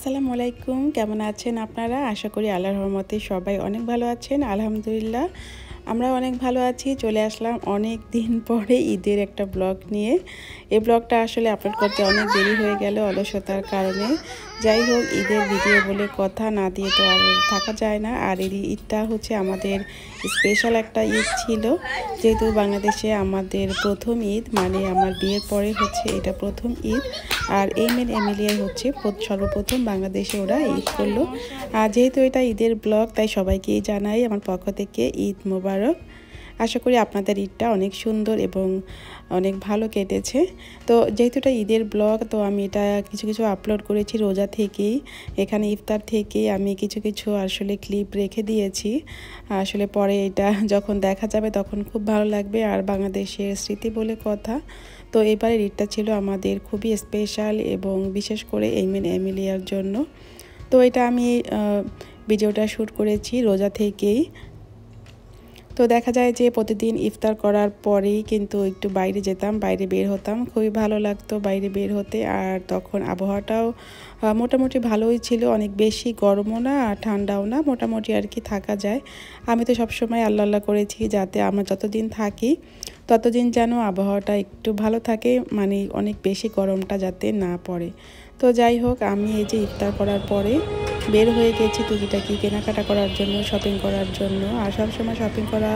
আসসালামু আলাইকুম, কেমন আছেন আপনারা? আশা করি আল্লাহর রহমতে সবাই অনেক ভালো আছেন। আলহামদুলিল্লাহ আমরা অনেক ভালো আছি। চলে আসলাম অনেক দিন পরে ঈদের একটা ব্লগ নিয়ে। এই ব্লগটা আসলে আপলোড করতে অনেক দেরি হয়ে গেল অলসতার কারণে। যাই হোক, ঈদের ভিডিও বলে কথা না দিয়ে তো আর থাকা যায় না। আর এই ঈদটা হচ্ছে আমাদের স্পেশাল একটা ঈদ ছিল, যেহেতু বাংলাদেশে আমাদের প্রথম ঈদ, মানে আমার বিয়ের পরে হচ্ছে এটা প্রথম ঈদ। আর এইমেন এমিলিয়াই হচ্ছে সর্বপ্রথম বাংলাদেশে ওরা ঈদ করলো। আর যেহেতু এটা ঈদের ব্লগ, তাই সবাইকেই জানাই আমার পক্ষ থেকে ঈদ মোবারক। আশা করি আপনাদের ঈদটা অনেক সুন্দর এবং অনেক ভালো কেটেছে। তো যেহেতু এটা ঈদের ব্লগ, তো আমি এটা কিছু কিছু আপলোড করেছি রোজা থেকেই। এখানে ইফতার থেকেই আমি কিছু কিছু আসলে ক্লিপ রেখে দিয়েছি। আসলে পরে এটা যখন দেখা যাবে তখন খুব ভালো লাগবে, আর বাংলাদেশের স্মৃতি বলে কথা। তো এবারের ঈদটা ছিল আমাদের খুবই স্পেশাল এবং বিশেষ করে এইমেন এমিলিয়ার জন্য। তো এটা আমি ভিডিওটা শ্যুট করেছি রোজা থেকেই। তো দেখা যায় যে প্রতিদিন ইফতার করার পরেই কিন্তু একটু বাইরে যেতাম, বাইরে বের হতাম, খুবই ভালো লাগতো বাইরে বের হতে। আর তখন আবহাওয়াটাও মোটামুটি ভালোই ছিল, অনেক বেশি গরমও না আর ঠান্ডাও না, মোটামুটি আর কি থাকা যায়। আমি তো সবসময় আল্লাহ আল্লাহ করেছি যাতে আমরা যতদিন থাকি ততদিন যেন আবহাওয়াটা একটু ভালো থাকে, মানে অনেক বেশি গরমটা যাতে না পড়ে। তো যাই হোক, আমি এই যে ইফতার করার পরে বের হয়ে গেছি টুকিটাকি কেনাকাটা করার জন্য, শপিং করার জন্য। আর সবসময় শপিং করা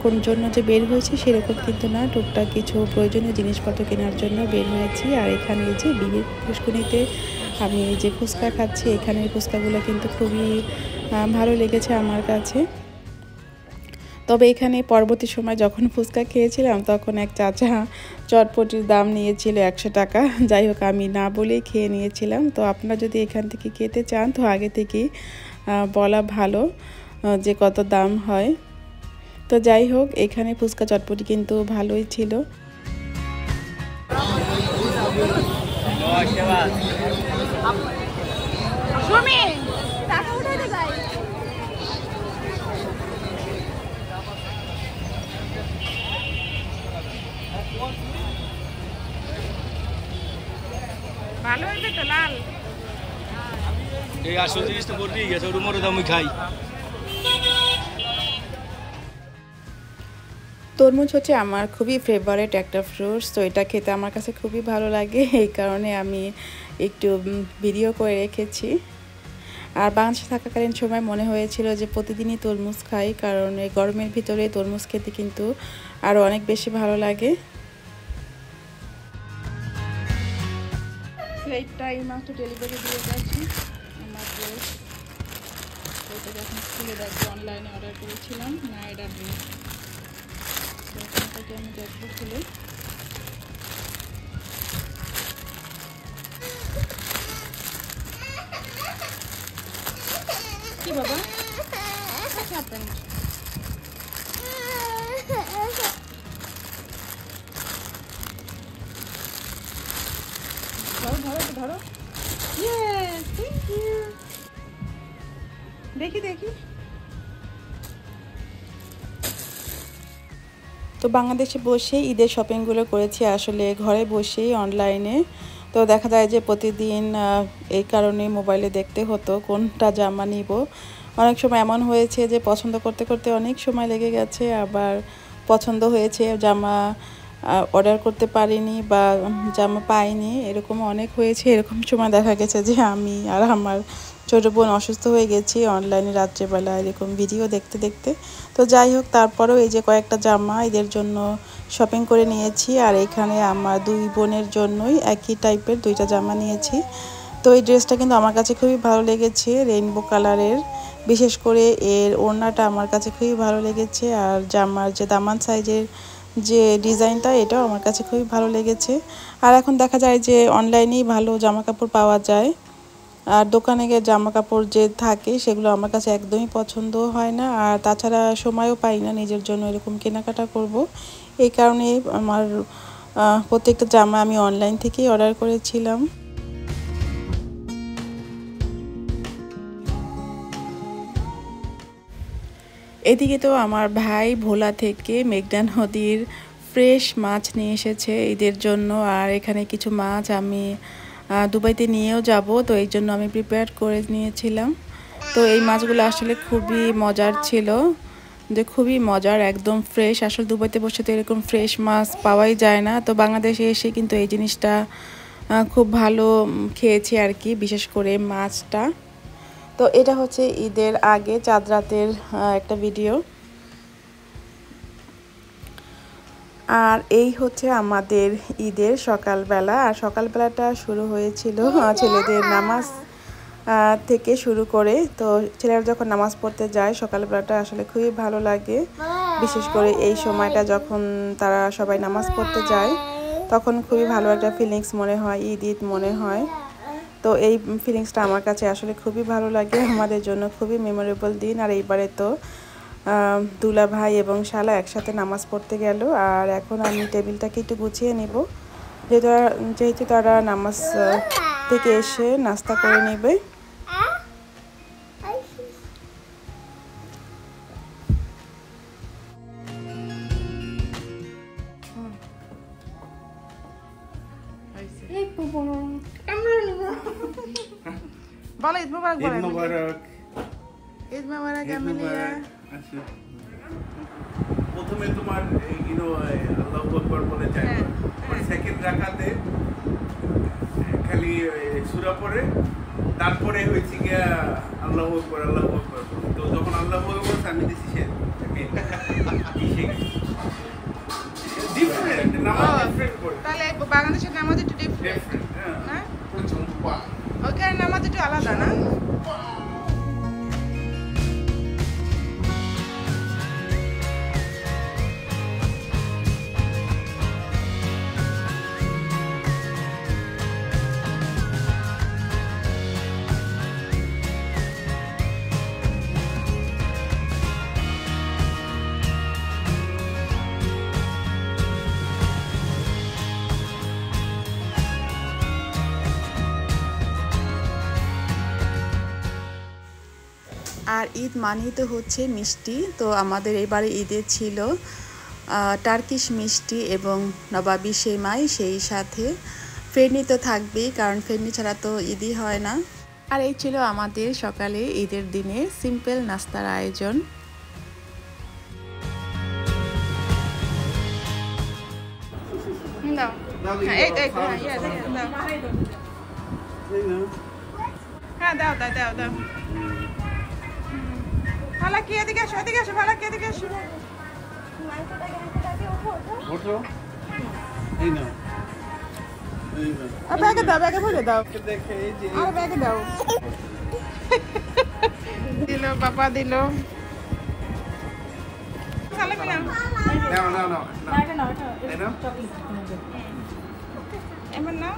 কোন জন্য যে বের হয়েছি সেরকম কিন্তু না, টুকটাক কিছু প্রয়োজনীয় জিনিসপত্র কেনার জন্য বের হয়েছি। আর এখানে এই যে বিবির পুষ্কুনিতে আমি এই যে ফুচকা খাচ্ছি, এখানের ফুচকাগুলো কিন্তু খুবই ভালো লেগেছে আমার কাছে। তবে এখানে পরবর্তী সময় যখন ফুচকা খেয়েছিলাম তখন এক চাচা চটপটির দাম নিয়েছিল 100 টাকা। যাই হোক, আমি না বলেই খেয়ে নিয়েছিলাম। তো আপনারা যদি এখান থেকে খেতে চান তো আগে থেকেই বলা ভালো যে কত দাম হয়। তো যাই হোক, এখানে ফুচকা চটপটি কিন্তু ভালোই ছিল। ভালো হইবে তো লাল এই আসল জিনিস তো বলতেই গেছে, ওর মরে দাম খাই। তরমুজ হচ্ছে আমার খুবই ফেভারিট একটা ফ্রুটস। তো এটা খেতে আমার কাছে খুবই ভালো লাগে, এই কারণে আমি একটু ভিডিও করে রেখেছি। আর বাংলাদেশে থাকাকালীন সময় মনে হয়েছিল যে প্রতিদিনই তরমুজ খাই, কারণ এই গরমের ভিতরে তরমুজ খেতে কিন্তু আরও অনেক বেশি ভালো লাগে। ফ্লাইটটা এই মাত্র ডেলিভারি দিয়ে গেছি আমার ড্রেস। ওইটা যখন খুলে দেখবো, অনলাইনে অর্ডার করেছিলাম নাইডা ড্রেস। তো এটাকে আমি দেখবো খুলে। কি বাবা আপনার ধরো ধরো ধরো। Yes, thank you. দেখি দেখি। তো বাংলাদেশে বসে ঈদের শপিংগুলো করেছি আসলে ঘরে বসেই অনলাইনে। তো দেখা যায় যে প্রতিদিন এই কারণে মোবাইলে দেখতে হতো কোনটা জামা নিব। অনেক সময় এমন হয়েছে যে পছন্দ করতে করতে অনেক সময় লেগে গেছে, আবার পছন্দ হয়েছে জামা অর্ডার করতে পারিনি বা জামা পাইনি, এরকম অনেক হয়েছে। এরকম সময় দেখা গেছে যে আমি আর আমার ছোটো বোন অসুস্থ হয়ে গেছি অনলাইনে রাত্রেবেলা এরকম ভিডিও দেখতে দেখতে। তো যাই হোক, তারপরেও এই যে কয়েকটা জামা এদের জন্য শপিং করে নিয়েছি। আর এখানে আমার দুই বোনের জন্যই একই টাইপের দুইটা জামা নিয়েছি। তো এই ড্রেসটা কিন্তু আমার কাছে খুবই ভালো লেগেছে, রেইনবো কালারের। বিশেষ করে এর ওড়নাটা আমার কাছে খুবই ভালো লেগেছে, আর জামার যে দামান সাইজের যে ডিজাইনটা, এটাও আমার কাছে খুবই ভালো লেগেছে। আর এখন দেখা যায় যে অনলাইনেই ভালো জামা কাপড় পাওয়া যায়, আর দোকানে গিয়ে জামা কাপড় যে থাকে সেগুলো আমার কাছে একদমই পছন্দ হয় না। আর তাছাড়া সময়ও পাই না নিজের জন্য এরকম কেনাকাটা করব। এই কারণে আমার প্রত্যেকটা জামা আমি অনলাইন থেকেই অর্ডার করেছিলাম। এদিকে তো আমার ভাই ভোলা থেকে মেঘনা নদীর ফ্রেশ মাছ নিয়ে এসেছে ঈদের জন্য। আর এখানে কিছু মাছ আমি দুবাইতে নিয়েও যাব, তো এই জন্য আমি প্রিপেয়ার করে নিয়েছিলাম। তো এই মাছগুলো আসলে খুবই মজার ছিল, যে খুবই মজার, একদম ফ্রেশ। আসলে দুবাইতে বসে তো এরকম ফ্রেশ মাছ পাওয়াই যায় না, তো বাংলাদেশে এসে কিন্তু এই জিনিসটা খুব ভালো খেয়েছি আর কি, বিশেষ করে মাছটা। তো এটা হচ্ছে ঈদের আগে চাঁদ রাতের একটা ভিডিও। আর এই হচ্ছে আমাদের ঈদের সকালবেলা। আর সকালবেলাটা শুরু হয়েছিল ছেলেদের নামাজ থেকে শুরু করে। তো ছেলেরা যখন নামাজ পড়তে যায় সকালবেলাটা আসলে খুবই ভালো লাগে, বিশেষ করে এই সময়টা যখন তারা সবাই নামাজ পড়তে যায় তখন খুবই ভালো একটা ফিলিংস মনে হয়, ঈদ ঈদ মনে হয়। তো এই ফিলিংসটা আমার কাছে আসলে খুবই ভালো লাগে, আমাদের জন্য খুবই মেমোরেবল দিন। আর এইবারে তো দুলা ভাই এবং শালা একসাথে নামাজ পড়তে গেল। আর এখন আমি টেবিলটাকে একটু গুছিয়ে নিব, যেহেতু তারা নামাজ থেকে এসে নাস্তা করে নেবে। বলো ঈদ মোবারক। ঈদ মোবারক। ঈদ মোবারক ঈদ মোবারক। আচ্ছা, প্রথমে তোমার আল্লাহু আকবার বলে যায়, সেকেন্ড রাকাতে খালি সূরা পড়ে, তারপরে হয়েছে গিয়া আল্লাহু আকবার আল্লাহু আকবার। তো যখন আল্লাহু আকবার আমি দিছি সে ডিফারেন্ট নামাজ, ডিফারেন্ট করে। তাহলে বাংলাদেশের নামাজ একটু ডিফারেন্ট না? ওখানে নামাজ একটু আলাদা না? আর ঈদ মানেই তো হচ্ছে মিষ্টি। তো আমাদের এবারে ঈদে ছিল টার্কিশ মিষ্টি এবং নবাবী সেমাই, সেই সাথে ফেরনি তো থাকবেই, কারণ ফেরনি ছাড়া তো ঈদই হয় না। আর এই ছিল আমাদের সকালে ঈদের দিনে সিম্পল নাস্তার আয়োজন। দাও। এই দাও। হ্যাঁ দাও দাও দাও দাও। ভালো কি এদিকে আসো, এদিকে আসো, ভালো কি এদিকে আসো। ওঠো, এই নাও, আর ব্যাগে দাও, ব্যাগে ভরে দাও। দেখে এই যে আর ব্যাগে দাও। দিল বাবা দিল। সালামি নাও। নাও নাও নাও নাও, এই নাও। এমন নাও।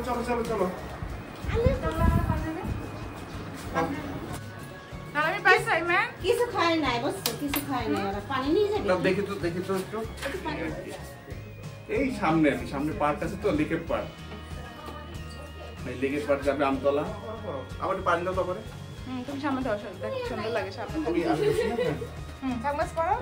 চলো চলো চলো। সালামি পাইছো ইমান? কিছু খায় নাই, বুঝছো? কিছু খায় নাই, ওরা পানি নিয়ে যাবে। দেখি তো একটু। এই সামনে আর কি, সামনে পার্ক আছে তো, লেকের পার্ক। এই লেকের পার্ক যাবে আমতলা। আবার পানি দাও তারপরে। তুমি সামনে দাও, দেখ সুন্দর লাগে সামনে। তুমি আসবে না? সামনে পড়ো।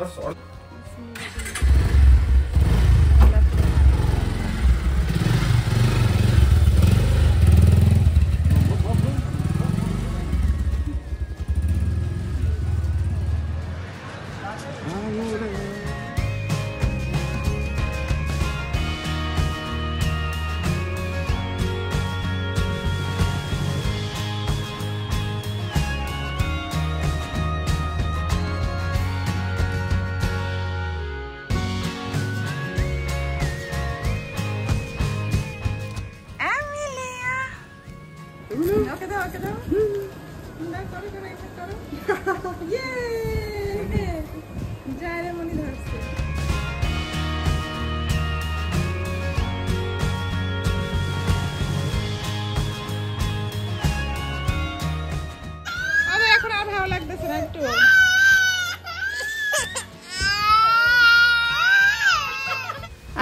ওকে দাও, ওকে দাও। করো করো, এটা করো। ইয়ে যারে মনি ধরছে। আরে এখন আর ভালো লাগতেছে না একটু।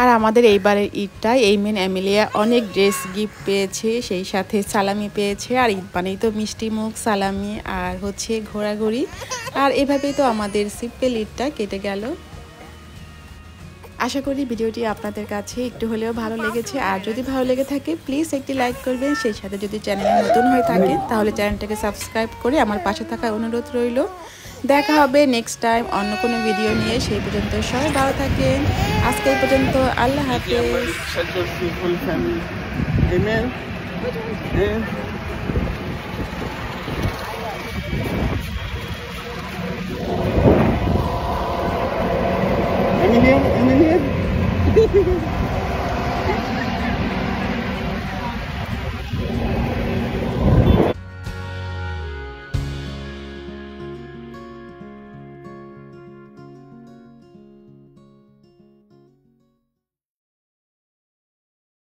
আর আমাদের এইবারের ঈদটা এইমেন অ্যামেলিয়া অনেক ড্রেস গিফট পেয়েছে, সেই সাথে সালামি পেয়েছে। আর ঈদ মানেই তো মিষ্টি মুখ, সালামি আর হচ্ছে ঘোরাঘুরি। আর এভাবেই তো আমাদের সিম্পল ঈদটা কেটে গেল। আশা করি ভিডিওটি আপনাদের কাছে একটু হলেও ভালো লেগেছে। আর যদি ভালো লেগে থাকে প্লিজ একটি লাইক করবেন। সেই সাথে যদি চ্যানেলে নতুন হয়ে থাকে তাহলে চ্যানেলটাকে সাবস্ক্রাইব করে আমার পাশে থাকার অনুরোধ রইল। দেখা হবে নেক্সট টাইম অন্য কোনো ভিডিও নিয়ে। সেই পর্যন্ত সবাই ভালো থাকেন। আজকে এই পর্যন্ত, আল্লাহ হাফেজ।